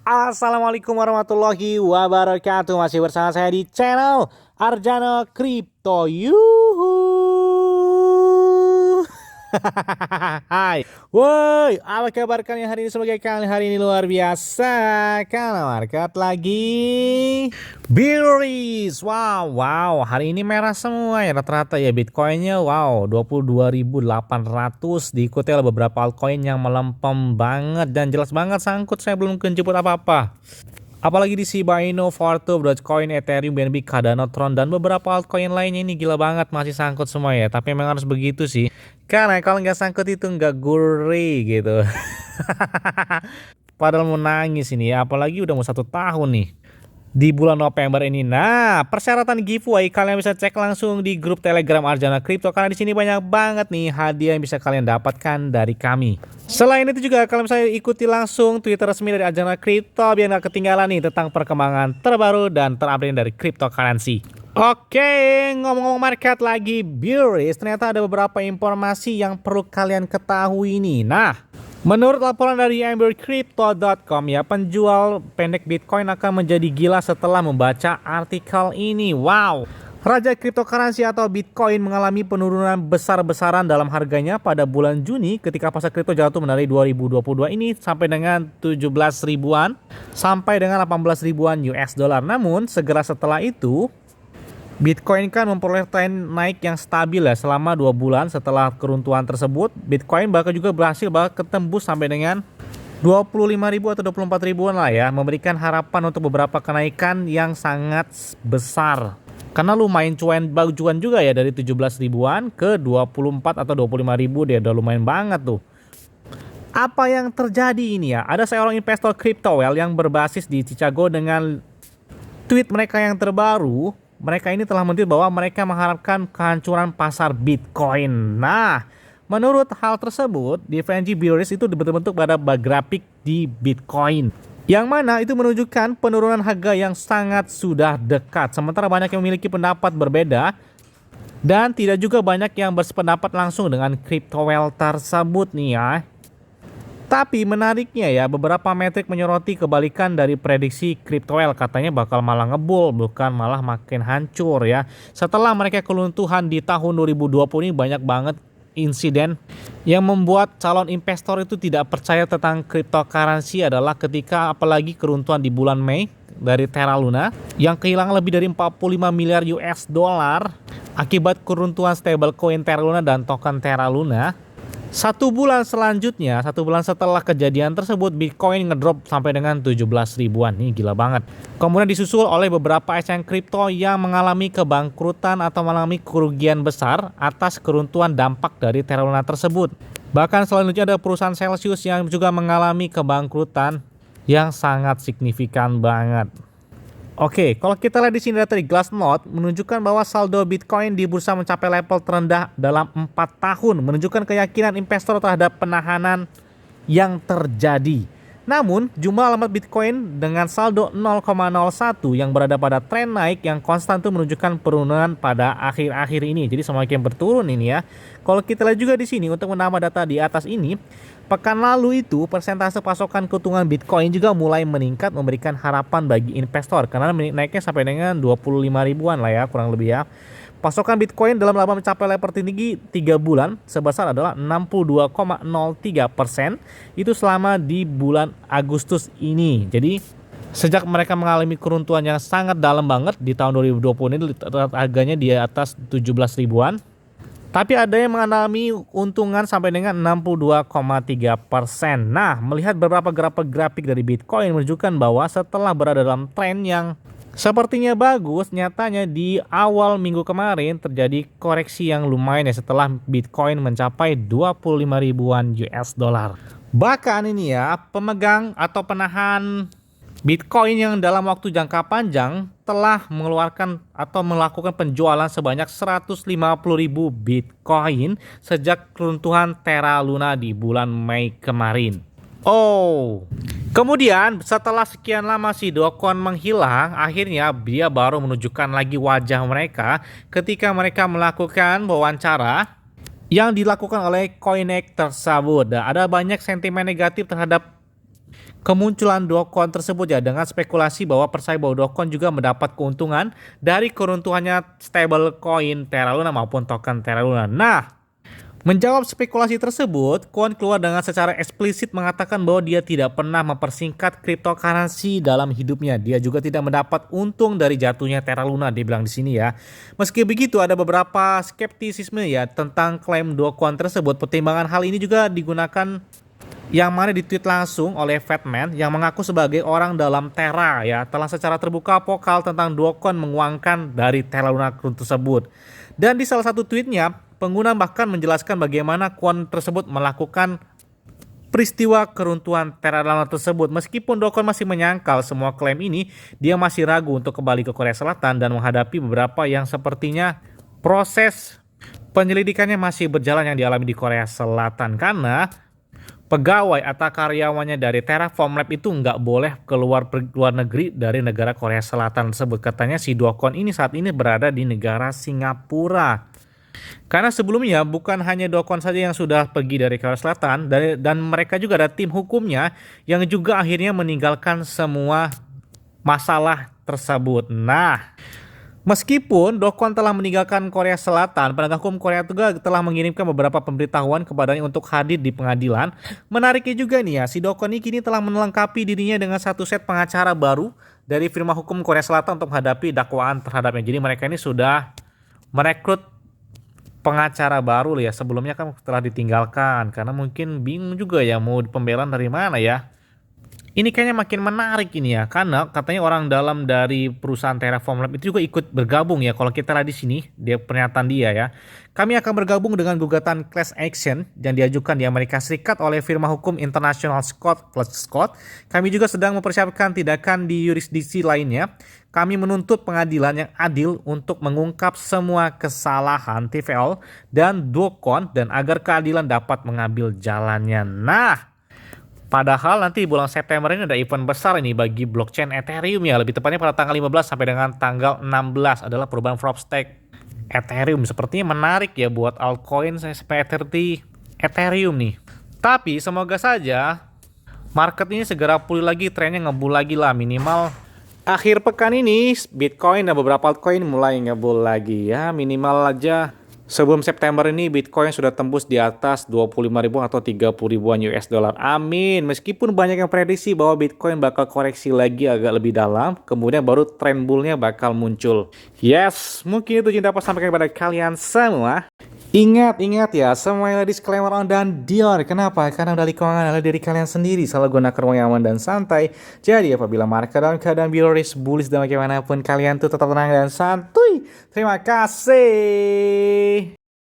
Assalamualaikum warahmatullahi wabarakatuh. Masih bersama saya di channel Arjana Crypto. Yuhu. Hai. Woi, apa kabar kalian hari ini? Sebagai kalian hari ini luar biasa. Karena market lagi bearish. Wow. Hari ini merah semua ya rata-rata ya. Bitcoinnya wow 22.800. Diikuti oleh beberapa altcoin yang melempem banget. Dan jelas banget sangkut, saya belum kejemput apa-apa. Apalagi di Shiba Inu, Fortu, Dogecoin, Ethereum, BNB, Cardano, Tron, dan beberapa altcoin lainnya ini gila banget masih sangkut semua ya. Tapi memang harus begitu sih. Karena kalau nggak sangkut itu nggak gurih gitu. Padahal mau nangis ini ya. Apalagi udah mau 1 tahun nih di bulan November ini. Nah, persyaratan giveaway kalian bisa cek langsung di grup Telegram Arjana Crypto karena di sini banyak banget nih hadiah yang bisa kalian dapatkan dari kami. Selain itu juga kalian bisa ikuti langsung Twitter resmi dari Arjana Crypto biar nggak ketinggalan nih tentang perkembangan terbaru dan terupdate dari cryptocurrency. Oke, ngomong-ngomong market lagi bearish, ternyata ada beberapa informasi yang perlu kalian ketahui nih. Nah, menurut laporan dari embercrypto.com ya, penjual pendek Bitcoin akan menjadi gila setelah membaca artikel ini. Wow. Raja cryptocurrency atau Bitcoin mengalami penurunan besar-besaran dalam harganya pada bulan Juni ketika pasar kripto jatuh dari 2022 ini sampai dengan 17 ribuan sampai dengan 18 ribuan US dollar. Namun segera setelah itu Bitcoin kan memperoleh tren naik yang stabil ya selama 2 bulan setelah keruntuhan tersebut. Bitcoin bahkan juga berhasil ketembus sampai dengan 25.000 atau 24 ribuan lah ya, memberikan harapan untuk beberapa kenaikan yang sangat besar. Karena lumayan cuan juga ya dari 17 ribuan ke 24 atau 25 ribu dia udah lumayan banget tuh. Apa yang terjadi ini ya? Ada seorang investor crypto whale yang berbasis di Chicago dengan tweet mereka yang terbaru. Mereka ini telah men-tweet bahwa mereka mengharapkan kehancuran pasar Bitcoin. Nah, menurut hal tersebut, divergensi bearish itu berbentuk pada grafik di Bitcoin. Yang mana itu menunjukkan penurunan harga yang sangat sudah dekat. Sementara banyak yang memiliki pendapat berbeda. Dan tidak juga banyak yang bersependapat langsung dengan crypto whale tersebut nih ya. Tapi menariknya ya, beberapa metrik menyoroti kebalikan dari prediksi crypto whale, katanya bakal malah ngebul, bukan malah makin hancur ya. Setelah mereka keluntuhan di tahun 2020 ini banyak banget insiden yang membuat calon investor itu tidak percaya tentang cryptocurrency adalah ketika apalagi keruntuhan di bulan Mei dari Terra Luna yang kehilangan lebih dari 45 miliar US dollar akibat keruntuhan stablecoin Terra Luna dan token Terra Luna. 1 bulan selanjutnya, 1 bulan setelah kejadian tersebut, Bitcoin ngedrop sampai dengan 17 ribuan. Ini gila banget. Kemudian disusul oleh beberapa exchange kripto yang mengalami kebangkrutan atau mengalami kerugian besar atas keruntuhan dampak dari Terra Luna tersebut. Bahkan selanjutnya ada perusahaan Celsius yang juga mengalami kebangkrutan yang sangat signifikan banget. Oke, kalau kita lihat di sini data di Glassnode menunjukkan bahwa saldo Bitcoin di bursa mencapai level terendah dalam 4 tahun, menunjukkan keyakinan investor terhadap penahanan yang terjadi. Namun, jumlah alamat Bitcoin dengan saldo 0,01 yang berada pada tren naik yang konstan itu menunjukkan penurunan pada akhir-akhir ini. Jadi semakin berturun ini ya. Kalau kita lihat juga di sini untuk menambah data di atas ini, pekan lalu itu persentase pasokan keuntungan Bitcoin juga mulai meningkat, memberikan harapan bagi investor karena naiknya sampai dengan 25 ribuan lah ya kurang lebih ya. Pasokan Bitcoin dalam laba mencapai level tertinggi 3 bulan sebesar adalah 62,03% itu selama di bulan Agustus ini. Jadi sejak mereka mengalami keruntuhan yang sangat dalam banget di tahun 2020 ini harganya di atas 17 ribuan. Tapi ada yang mengalami untungan sampai dengan 62,3%. Nah, melihat beberapa grafik dari Bitcoin menunjukkan bahwa setelah berada dalam tren yang sepertinya bagus, nyatanya di awal minggu kemarin terjadi koreksi yang lumayan ya setelah Bitcoin mencapai 25 ribuan US dollar. Bahkan ini ya, pemegang atau penahan Bitcoin yang dalam waktu jangka panjang telah mengeluarkan atau melakukan penjualan sebanyak 150.000 Bitcoin sejak keruntuhan Terra Luna di bulan Mei kemarin. Oh, kemudian setelah sekian lama si Dokon menghilang, akhirnya dia baru menunjukkan lagi wajah mereka ketika mereka melakukan wawancara yang dilakukan oleh Coinex tersebut. Ada banyak sentimen negatif terhadap kemunculan Dokon tersebut ya, dengan spekulasi bahwa percaya bahwa Dokon juga mendapat keuntungan dari keruntuhannya stablecoin Terra Luna maupun token Terra Luna. Nah, menjawab spekulasi tersebut, Kwon keluar dengan secara eksplisit mengatakan bahwa dia tidak pernah mempersingkat cryptocurrency dalam hidupnya. Dia juga tidak mendapat untung dari jatuhnya Terra Luna, dia bilang di sini ya. Meski begitu, ada beberapa skeptisisme ya tentang klaim Do Kwon tersebut. Pertimbangan hal ini juga digunakan yang mana ditweet langsung oleh Fatman yang mengaku sebagai orang dalam Terra ya, telah secara terbuka vokal tentang Do Kwon menguangkan dari Terra Luna tersebut. Dan di salah satu tweetnya, pengguna bahkan menjelaskan bagaimana Kwon tersebut melakukan peristiwa keruntuhan Terra Luna tersebut. Meskipun Do Kwon masih menyangkal semua klaim ini, dia masih ragu untuk kembali ke Korea Selatan dan menghadapi beberapa yang sepertinya proses penyelidikannya masih berjalan yang dialami di Korea Selatan karena pegawai atau karyawannya dari Terraform Lab itu nggak boleh keluar luar negeri dari negara Korea Selatan tersebut. Katanya si Do Kwon ini saat ini berada di negara Singapura. Karena sebelumnya bukan hanya Do Kwon saja yang sudah pergi dari Korea Selatan, dan mereka juga ada tim hukumnya yang juga akhirnya meninggalkan semua masalah tersebut. Nah, meskipun Do Kwon telah meninggalkan Korea Selatan, penegak hukum Korea juga telah mengirimkan beberapa pemberitahuan kepadanya untuk hadir di pengadilan. Menariknya juga nih ya, si Do Kwon ini kini telah melengkapi dirinya dengan satu set pengacara baru dari firma hukum Korea Selatan untuk menghadapi dakwaan terhadapnya. Jadi mereka ini sudah merekrut pengacara baru ya, sebelumnya kan telah ditinggalkan karena mungkin bingung juga ya mau pembelaan dari mana ya. Ini kayaknya makin menarik ini ya, karena katanya orang dalam dari perusahaan Terraform Lab itu juga ikut bergabung ya. Kalau kita lihat di sini, dia pernyataan dia ya. Kami akan bergabung dengan gugatan class action yang diajukan di Amerika Serikat oleh firma hukum International Scott plus Scott. Kami juga sedang mempersiapkan tindakan di yurisdiksi lainnya. Kami menuntut pengadilan yang adil untuk mengungkap semua kesalahan TVL dan Do Kwon dan agar keadilan dapat mengambil jalannya. Nah, padahal nanti bulan September ini ada event besar ini bagi blockchain Ethereum ya. Lebih tepatnya pada tanggal 15 sampai dengan tanggal 16 adalah perubahan proof of stake Ethereum. Sepertinya menarik ya buat altcoin seperti Ethereum nih. Tapi semoga saja market ini segera pulih lagi, trennya ngebul lagi lah. Minimal akhir pekan ini Bitcoin dan beberapa altcoin mulai ngebul lagi ya. Minimal aja sebelum September ini Bitcoin sudah tembus di atas 25.000 atau 30.000-an US dollar. Amin. Meskipun banyak yang prediksi bahwa Bitcoin bakal koreksi lagi agak lebih dalam, kemudian baru trend bullnya bakal muncul. Yes, mungkin itu yang dapat sampaikan kepada kalian semua. Ingat ya, semuanya disclaimer on dan Dior. Kenapa? Karena dari keuangan adalah diri kalian sendiri. Selalu gunakan uang yang aman dan santai. Jadi apabila market dalam keadaan bearish, bullish dan bagaimanapun, kalian tuh tetap tenang dan santuy. Terima kasih.